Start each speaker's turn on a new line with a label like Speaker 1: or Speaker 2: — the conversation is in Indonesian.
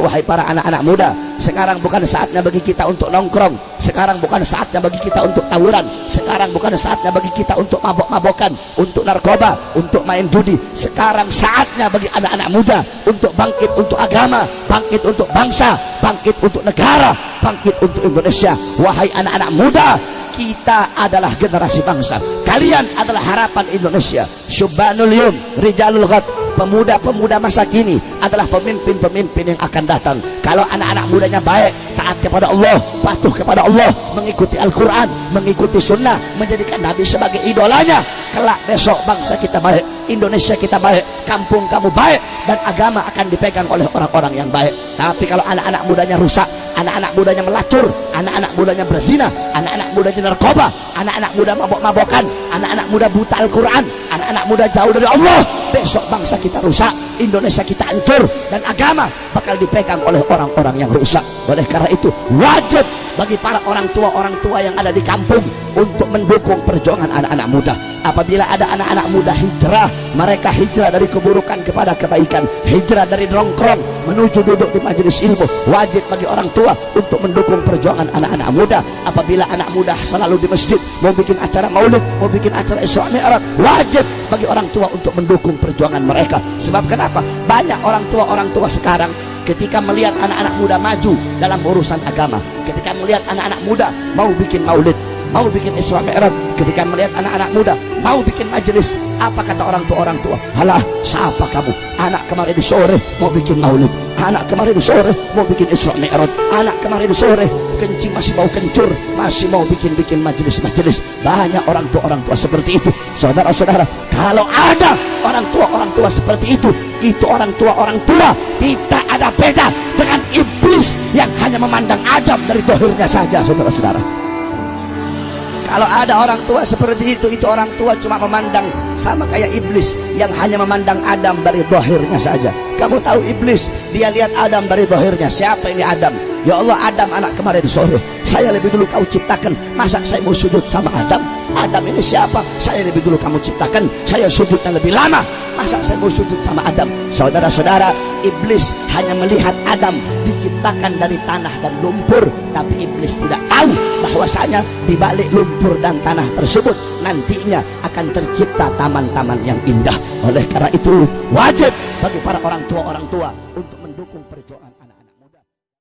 Speaker 1: itu wahai para anak-anak muda, sekarang bukan saatnya bagi kita untuk nongkrong, sekarang bukan saatnya bagi kita untuk tawuran, sekarang bukan saatnya bagi kita untuk mabok-mabokan, untuk narkoba, untuk main judi. Sekarang saatnya bagi anak-anak muda untuk bangkit untuk agama, bangkit untuk bangsa, bangkit untuk negara, bangkit untuk Indonesia. Wahai anak-anak muda, kita adalah generasi bangsa, kalian adalah harapan Indonesia. Syubbanul yum rijalul ghad, pemuda-pemuda masa kini adalah pemimpin-pemimpin yang akan datang. Kalau anak-anak mudanya baik, taat kepada Allah, patuh kepada Allah, mengikuti Al-Quran, mengikuti sunnah, menjadikan Nabi sebagai idolanya, kelak besok bangsa kita baik, Indonesia kita baik, kampung kamu baik, dan agama akan dipegang oleh orang-orang yang baik. Tapi kalau anak-anak mudanya rusak, anak-anak mudanya melacur, anak-anak mudanya berzina, anak-anak mudanya narkoba, anak-anak muda mabok-mabokan, anak-anak muda buta Al-Quran, anak-anak muda jauh dari Allah, besok bangsa kita rusak, Indonesia kita hancur, dan agama bakal dipegang oleh orang-orang yang rusak. Oleh karena itu wajib bagi para orang tua yang ada di kampung untuk mendukung perjuangan anak-anak muda. Apabila ada anak-anak muda hijrah, mereka hijrah dari keburukan kepada kebaikan, hijrah dari nongkrong menuju duduk di majelis ilmu. Wajib bagi orang tua untuk mendukung perjuangan anak-anak muda. Apabila anak muda selalu di masjid, mau bikin acara maulid, mau bikin acara Isra Mi'raj, wajib bagi orang tua untuk mendukung perjuangan mereka. Sebab kenapa? Banyak orang tua sekarang ketika melihat anak-anak muda maju dalam urusan agama, ketika melihat anak-anak muda mau bikin maulid, mau bikin Isra Mi'raj, ketika melihat anak-anak muda mau bikin majelis, apa kata orang tua? Halah, siapa kamu? Anak kemarin sore mau bikin maulid, anak kemarin sore mau bikin Isra Mi'raj, anak kemarin sore kencing masih mau kencur, masih mau bikin majelis. Banyak orang tua seperti itu. Saudara-saudara, kalau ada orang tua seperti itu orang tua tidak ada beda dengan iblis yang hanya memandang Adam dari dohirnya saja. Saudara-saudara, kalau ada orang tua seperti itu orang tua cuma memandang sama kayak iblis yang hanya memandang Adam dari dohirnya saja. Kamu tahu iblis, dia lihat Adam dari dohirnya. Siapa ini Adam? Ya Allah, Adam anak kemarin sore, saya lebih dulu kau ciptakan, masa saya mau sujud sama Adam? Adam ini siapa? Saya lebih dulu kamu ciptakan, saya sujudnya lebih lama, masa saya mau sujud sama Adam? Saudara-saudara, iblis hanya melihat Adam diciptakan dari tanah dan lumpur, tapi iblis tidak tahu bahwasanya di balik lumpur dan tanah tersebut nantinya akan tercipta taman-taman yang indah. Oleh karena itu wajib bagi para orang tua untuk mendukung perjuangan